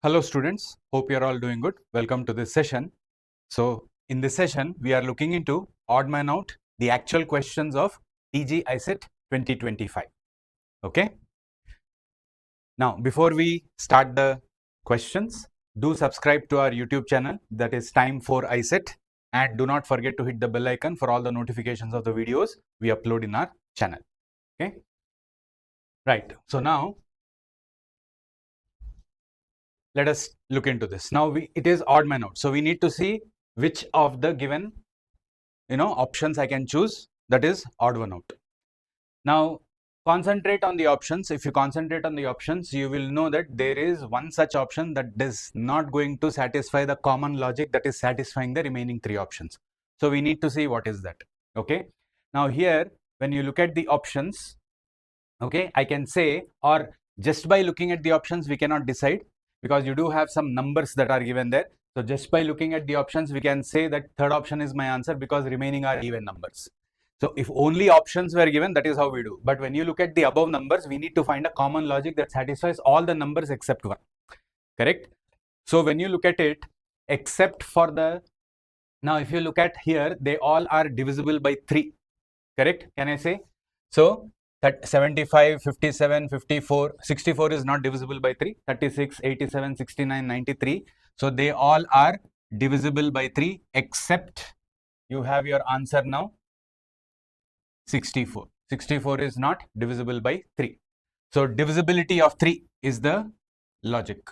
Hello students, hope you are all doing good. Welcome to this session. So in this session, we are looking into odd man out, the actual questions of TG ICET 2025. Okay. Now, before we start the questions, do subscribe to our YouTube channel, that is Time for ICET, and do not forget to hit the bell icon for all the notifications of the videos we upload in our channel. Okay. Right. So now let us look into this. Now it is odd man out. So we need to see which of the given options I can choose, that is odd one out. Now concentrate on the options. If you concentrate on the options, you will know that there is one such option that is not going to satisfy the common logic that is satisfying the remaining three options. So we need to see what is that. Okay. Now here, when you look at the options, okay, I can say, or just by looking at the options, we cannot decide because you do have some numbers that are given there. So just by looking at the options, we can say that third option is my answer because remaining are even numbers. So if only options were given, that is how we do. But when you look at the above numbers, we need to find a common logic that satisfies all the numbers except one. Correct? So when you look at it, except for the, now if you look at here, they all are divisible by 3. Correct? Can I say? So that 75, 57, 54, 64 is not divisible by 3, 36, 87, 69, 93. So they all are divisible by 3 except you have your answer now 64. 64 is not divisible by 3. So divisibility of 3 is the logic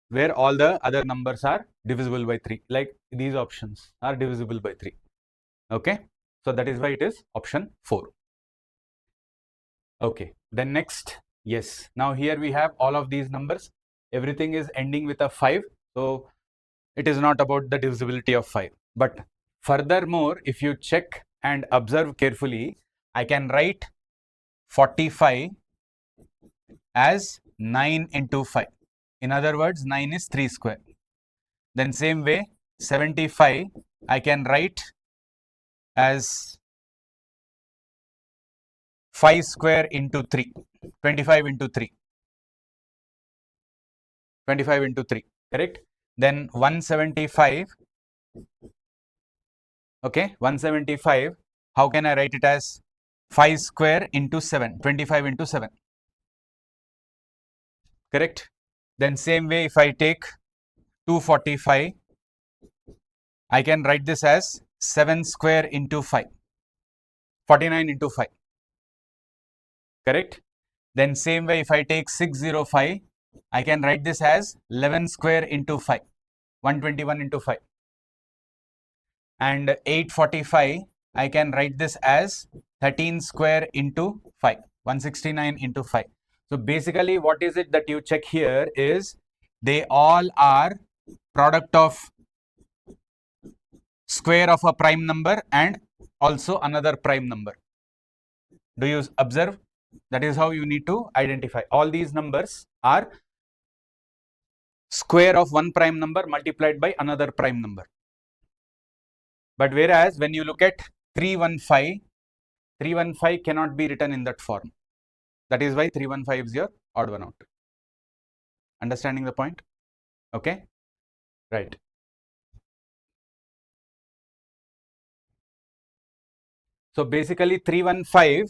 where all the other numbers are divisible by 3, like these options are divisible by 3. Okay. So that is why it is option 4. Okay, then next, yes, now here we have all of these numbers, everything is ending with a 5, so it is not about the divisibility of 5. But furthermore, if you check and observe carefully, I can write 45 as 9 into 5. In other words, 9 is 3 square. Then same way, 75 I can write as 5 square into 3, 25 into 3. 25 into 3, correct? Then 175, okay, 175, how can I write it as 5 square into 7, 25 into 7, correct? Then same way, if I take 245, I can write this as 7 square into 5, 49 into 5, correct? Then same way, if I take 605, I can write this as 11 square into 5, 121 into 5. And 845, I can write this as 13 square into 5, 169 into 5. So basically, what is it that you check here is they all are product of square of a prime number and also another prime number. Do you observe? That is how you need to identify. All these numbers are square of one prime number multiplied by another prime number. But whereas when you look at 315, 315 cannot be written in that form. That is why 315 is your odd one out. Understanding the point? Okay, right. So basically 315,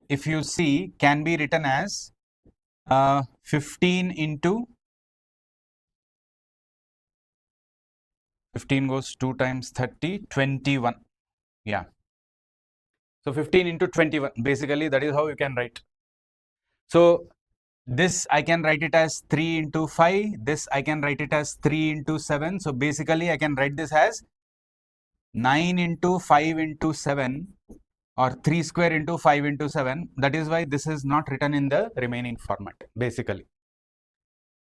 if you see, can be written as 15 into 15 goes 2 times 30, 21. Yeah. So 15 into 21, basically that is how you can write. So this I can write it as 3 into 5, this I can write it as 3 into 7. So basically I can write this as 9 into 5 into 7 or 3 square into 5 into 7. That is why this is not written in the remaining format, basically.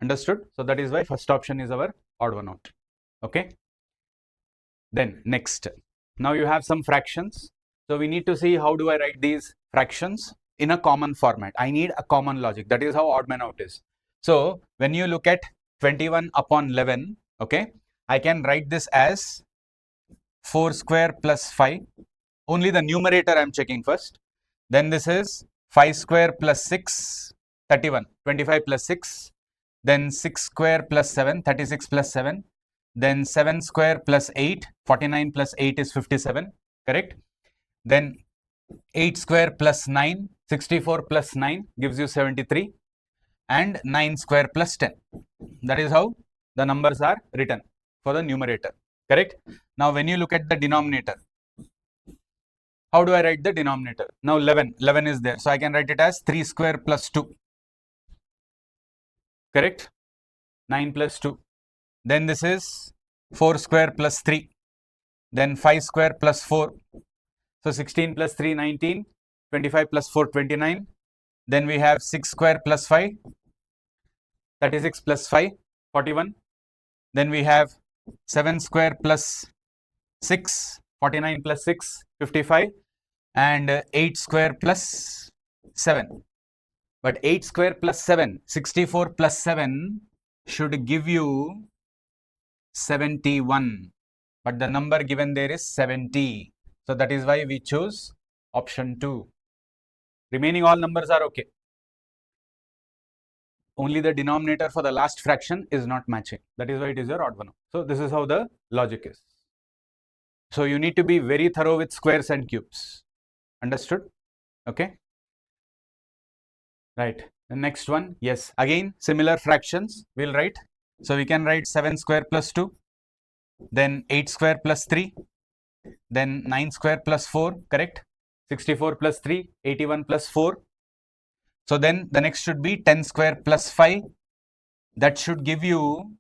Understood? So that is why first option is our odd one out. Okay. Then next, now you have some fractions. So we need to see how do I write these fractions in a common format. I need a common logic. That is how odd man out is. So when you look at 21 upon 11, okay, I can write this as 4 square plus 5. Only the numerator I am checking first. Then this is 5 square plus 6, 31, 25 plus 6. then 6 square plus 7, 36 plus 7, then 7 square plus 8, 49 plus 8 is 57, correct? Then 8 square plus 9, 64 plus 9 gives you 73, and 9 square plus 10. That is how the numbers are written for the numerator, correct? Now, when you look at the denominator, how do I write the denominator? Now, 11 is there. So, I can write it as 3 square plus 2, correct? 9 plus 2. Then this is 4 square plus 3. Then 5 square plus 4. So, 16 plus 3, 19. 25 plus 4, 29. Then we have 6 square plus 5. 36 plus 5, 41. Then we have 7 square plus 6. 49 plus 6, 55. And 8 square plus 7. But 8 square plus 7, 64 plus 7 should give you 71. But the number given there is 70. So that is why we choose option 2. Remaining all numbers are okay. Only the denominator for the last fraction is not matching. That is why it is your odd one out. So this is how the logic is. So you need to be very thorough with squares and cubes. Understood? Okay. Right. The next one, yes, again similar fractions we'll write. So we can write 7 square plus 2, then 8 square plus 3, then 9 square plus 4, correct? 64 plus 3, 81 plus 4. So then the next should be 10 square plus 5. That should give you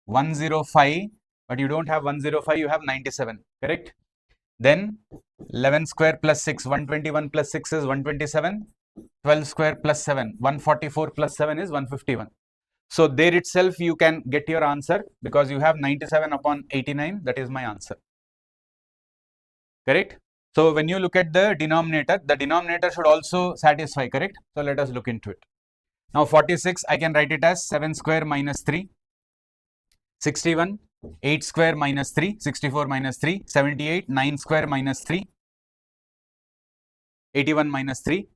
105, but you don't have 105, you have 97, correct? Then 11 square plus 6, 121 plus 6 is 127. 12 square plus 7, 144 plus 7 is 151. So there itself you can get your answer because you have 97 upon 89, that is my answer. Correct? So when you look at the denominator should also satisfy, correct? So let us look into it. Now 46, I can write it as 7 square minus 3, 61, 8 square minus 3, 64 minus 3, 78, 9 square minus 3, 81 minus 3.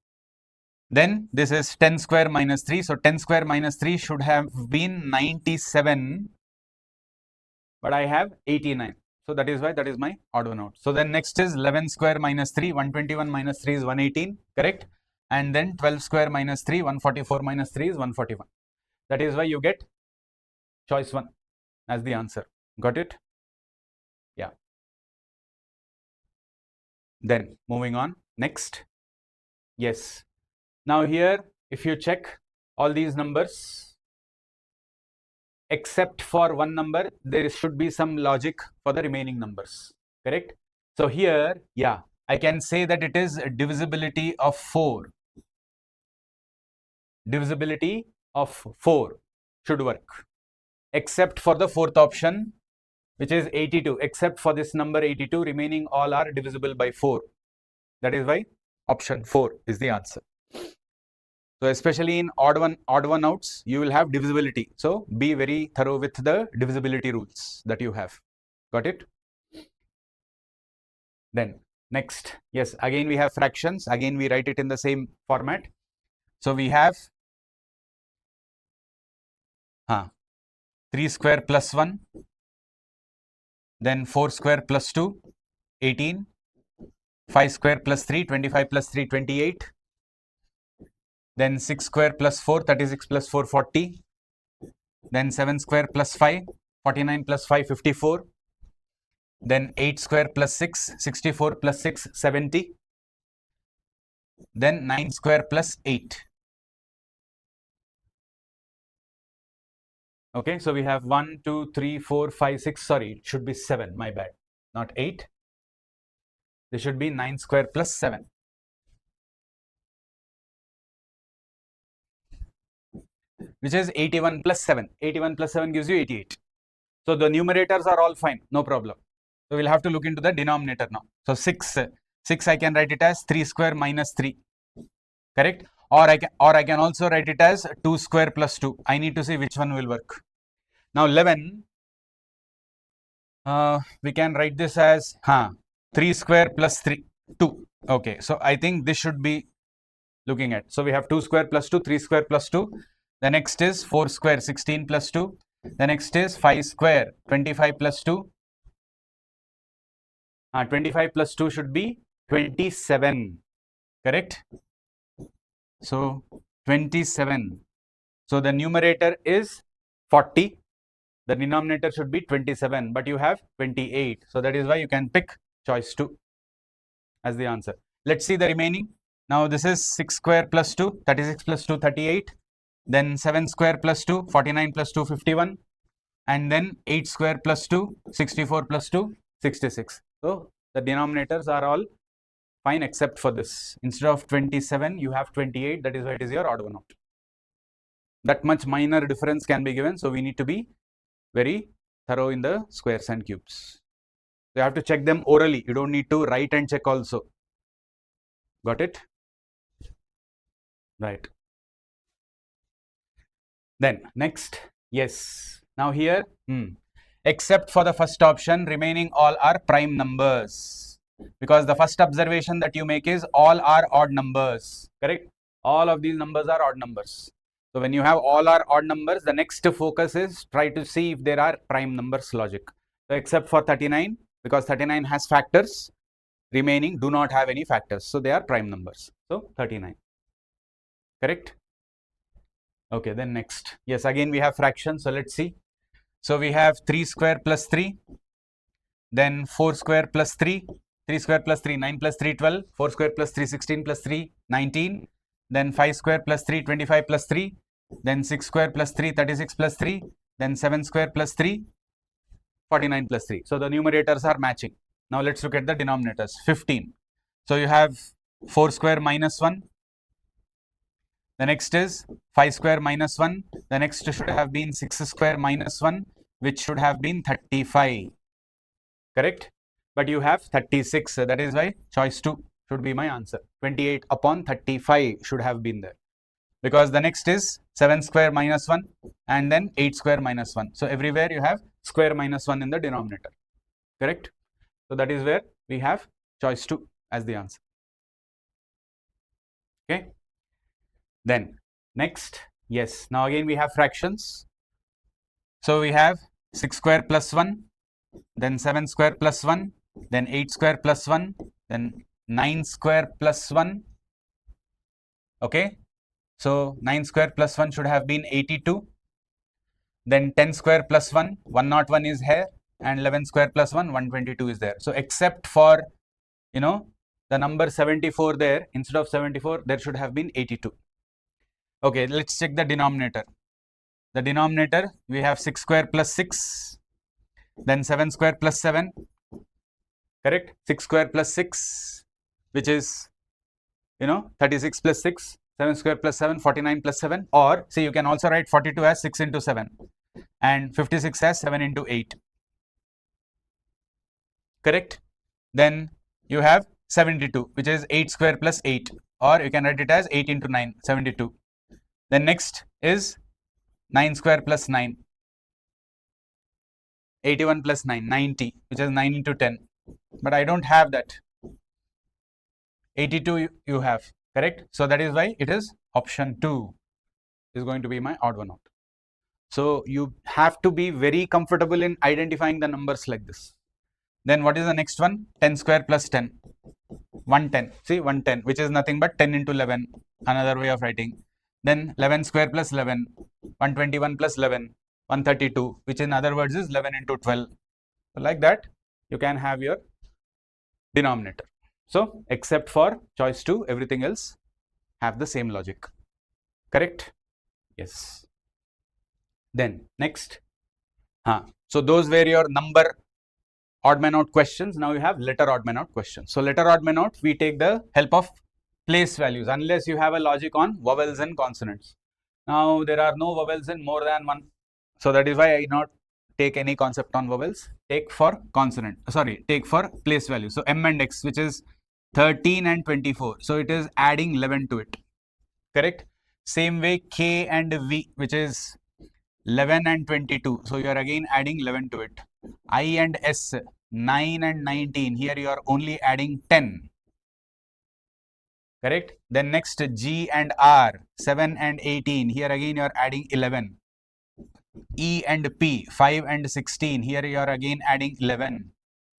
Then this is 10 square minus 3. So 10 square minus 3 should have been 97, but I have 89. So that is why that is my odd one out. So then next is 11 square minus 3, 121 minus 3 is 118, correct? And then 12 square minus 3, 144 minus 3 is 141. That is why you get choice 1 as the answer. Got it? Yeah. Then moving on, next. Yes. Now here, if you check all these numbers, except for one number, there should be some logic for the remaining numbers, correct? So here, yeah, I can say that it is divisibility of 4. Divisibility of 4 should work, except for the fourth option, which is 82. Except for this number 82, remaining all are divisible by 4. That is why option 4 is the answer. So especially in odd one outs, you will have divisibility. So be very thorough with the divisibility rules that you have. Got it? Then next, yes, again we have fractions. Again we write it in the same format. So we have 3 square plus 1, then 4 square plus 2, 18, 5 square plus 3, 25 plus 3, 28. Then 6 square plus 4, 36 plus 4, 40. Then 7 square plus 5, 49 plus 5, 54. Then 8 square plus 6, 64 plus 6, 70. Then 9 square plus 8. Okay, so we have 1, 2, 3, 4, 5, 6. Sorry, it should be 7. My bad. Not 8. This should be 9 square plus 7. Which is 81 plus 7. 81 plus 7 gives you 88. So the numerators are all fine, no problem. So we'll have to look into the denominator now. So 6 I can write it as 3 square minus 3, correct? Or I can also write it as 2 square plus 2. I need to see which one will work. Now 11, we can write this as 3 square plus 3, 2. Okay, so I think this should be looking at. So we have 2 square plus 2, 3 square plus 2. The next is 4 square, 16 plus 2. The next is 5 square, 25 plus 2. 25 plus 2 should be 27, correct? So 27. So the numerator is 40. The denominator should be 27, but you have 28. So that is why you can pick choice 2 as the answer. Let's see the remaining. Now this is 6 square plus 2, 36 plus 2, 38. Then 7 square plus 2, 49 plus 2, 51. And then 8 square plus 2, 64 plus 2, 66. So the denominators are all fine except for this. Instead of 27, you have 28. That is why it is your odd one out. That much minor difference can be given. So we need to be very thorough in the squares and cubes. You have to check them orally. You don't need to write and check also. Got it? Right. Then next, yes. Now here, except for the first option, remaining all are prime numbers. Because the first observation that you make is all are odd numbers, correct? All of these numbers are odd numbers. So when you have all are odd numbers, the next focus is try to see if there are prime numbers logic. So except for 39, because 39 has factors, remaining do not have any factors. So they are prime numbers. So 39, correct? Okay, then next. Yes, again we have fractions. So let's see. So we have 3 square plus 3, then 4 square plus 3, 3 square plus 3, 9 plus 3, 12, 4 square plus 3, 16 plus 3, 19, then 5 square plus 3, 25 plus 3, then 6 square plus 3, 36 plus 3, then 7 square plus 3, 49 plus 3. So the numerators are matching. Now let's look at the denominators. 15. So you have 4 square minus 1. The next is 5 square minus 1. The next should have been 6 square minus 1, which should have been 35. Correct? But you have 36. That is why choice 2 should be my answer. 28 upon 35 should have been there. Because the next is 7 square minus 1 and then 8 square minus 1. So everywhere you have square minus 1 in the denominator. Correct? So that is where we have choice 2 as the answer. Okay? Then next, yes, now again we have fractions. So we have 6 square plus 1, then 7 square plus 1, then 8 square plus 1, then 9 square plus 1. Okay, so 9 square plus 1 should have been 82. Then 10 square plus 1, 101 is here, and 11 square plus 1, 122 is there. So except for, the number 74 there, instead of 74, there should have been 82. Okay, let's check the denominator. The denominator, we have 6 square plus 6, then 7 square plus 7, correct? 6 square plus 6, which is, 36 plus 6, 7 square plus 7, 49 plus 7, or see, you can also write 42 as 6 into 7, and 56 as 7 into 8, correct? Then you have 72, which is 8 square plus 8, or you can write it as 8 into 9, 72. Then next is 9 square plus 9, 81 plus 9, 90, which is 9 into 10. But I don't have that. 82 you have, correct? So that is why it is option 2 is going to be my odd one out. So you have to be very comfortable in identifying the numbers like this. Then what is the next one? 10 square plus 10, 110. See, 110, which is nothing but 10 into 11, another way of writing. Then 11 square plus 11, 121 plus 11, 132, which in other words is 11 into 12. So like that, you can have your denominator. So except for choice 2, everything else have the same logic. Correct? Yes. Then next. So those were your number odd man out questions. Now you have letter odd man out questions. So letter odd man out, we take the help of place values unless you have a logic on vowels and consonants. Now there are no vowels in more than one. So that is why I not take any concept on vowels. Take for consonant. Sorry, take for place value. So M and X, which is 13 and 24. So it is adding 11 to it. Correct? Same way K and V, which is 11 and 22. So you are again adding 11 to it. I and S, 9 and 19. Here you are only adding 10. correct? Then next G and R, 7 and 18. Here again you are adding 11. E and P, 5 and 16. Here you are again adding 11.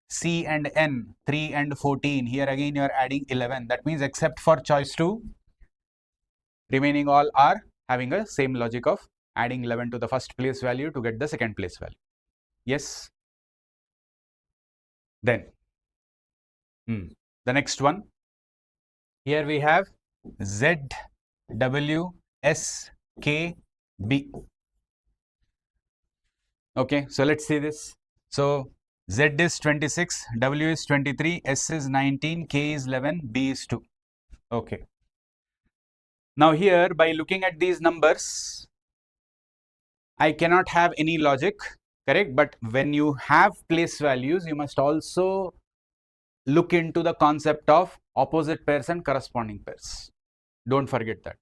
C and N, 3 and 14. Here again you are adding 11. That means except for choice 2, remaining all are having a same logic of adding 11 to the first place value to get the second place value. Yes. Then the next one, here we have Z, W, S, K, B. Okay, so let's see this. So Z is 26, W is 23, S is 19, K is 11, B is 2. Okay. Now here, by looking at these numbers, I cannot have any logic, correct? But when you have place values, you must also look into the concept of opposite pairs and corresponding pairs. Don't forget that.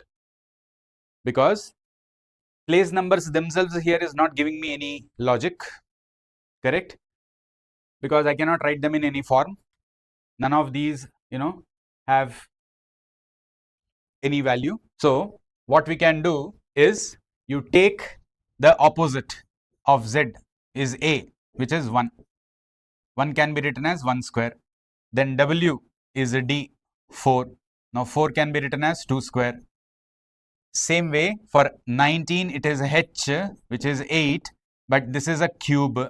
Because place numbers themselves here is not giving me any logic, correct? Because I cannot write them in any form. None of these, have any value. So what we can do is you take the opposite of Z is A, which is 1. 1 can be written as 1 square. Then W is a D, 4. Now 4 can be written as 2 square. Same way for 19 it is H, which is 8, but this is a cube.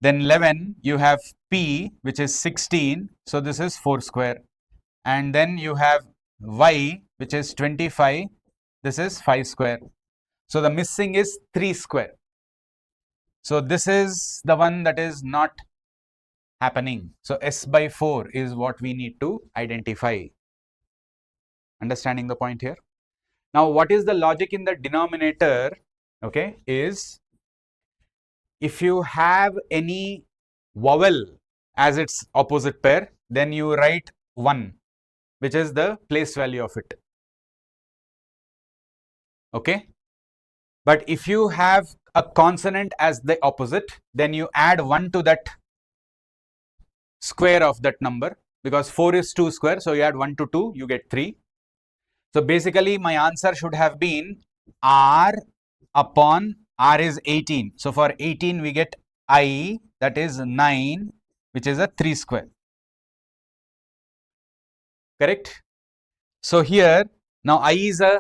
Then 11 you have P, which is 16, so this is 4 square. And then you have Y, which is 25, this is 5 square. So the missing is 3 square. So this is the one that is not happening. So S by 4 is what we need to identify. Understanding the point here? Now what is the logic in the denominator? Okay, is if you have any vowel as its opposite pair, then you write 1, which is the place value of it. Okay, but if you have a consonant as the opposite, then you add 1 to that square of that number, because 4 is 2 square, so you add 1 to 2, you get 3. So basically my answer should have been R upon R is 18. So for 18 we get I, that is 9, which is a 3 square. Correct? So here, now I is a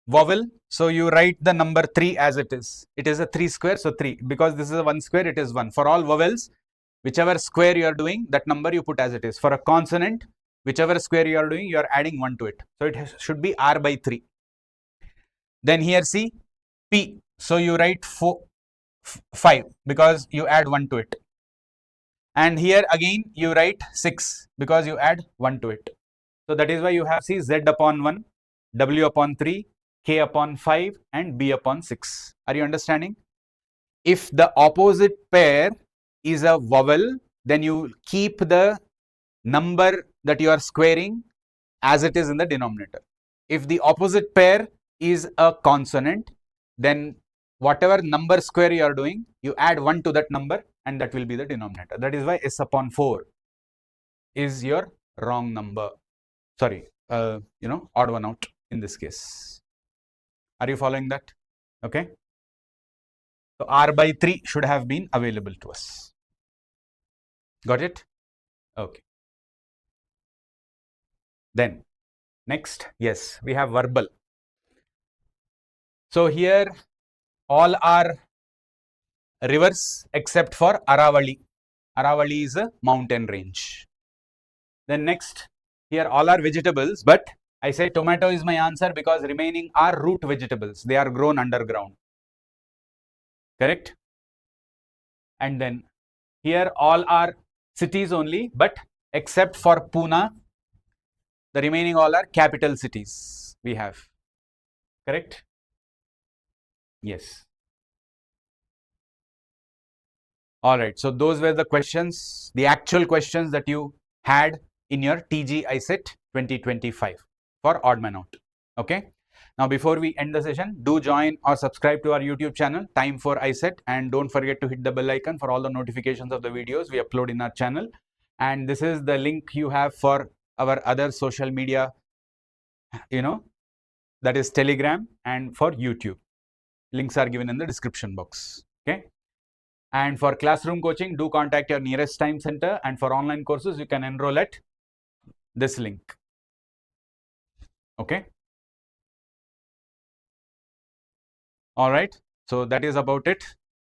vowel, so you write the number 3 as it is. It is a 3 square, so 3. Because this is a 1 square, it is 1. For all vowels, whichever square you are doing, that number you put as it is. For a consonant, whichever square you are doing, you are adding 1 to it. So it should be R by 3. Then here see P. So you write 5 because you add 1 to it. And here again you write 6 because you add 1 to it. So that is why you have C Z upon 1, W upon 3, K upon 5 and B upon 6. Are you understanding? If the opposite pair is a vowel, then you keep the number that you are squaring as it is in the denominator. If the opposite pair is a consonant, then whatever number square you are doing, you add 1 to that number and that will be the denominator. That is why S upon 4 is your wrong number. Sorry, odd one out in this case. Are you following that? Okay. So R by 3 should have been available to us. Got it? Okay. Then next, yes, we have verbal. So here all are rivers except for Aravali. Aravali is a mountain range. Then next, here all are vegetables, but I say tomato is my answer because remaining are root vegetables. They are grown underground. Correct? And then here all are cities only, but except for Pune, the remaining all are capital cities we have. Correct? Yes. All right. So those were the questions, the actual questions that you had in your TG ICET 2025 for odd man out. Okay. Now, before we end the session, do join or subscribe to our YouTube channel, Time for ICET, and don't forget to hit the bell icon for all the notifications of the videos we upload in our channel. And this is the link you have for our other social media, that is Telegram, and for YouTube. Links are given in the description box. Okay. And for classroom coaching, do contact your nearest time center. And for online courses, you can enroll at this link. Okay. All right. So that is about it.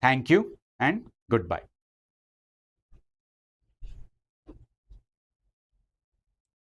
Thank you and goodbye.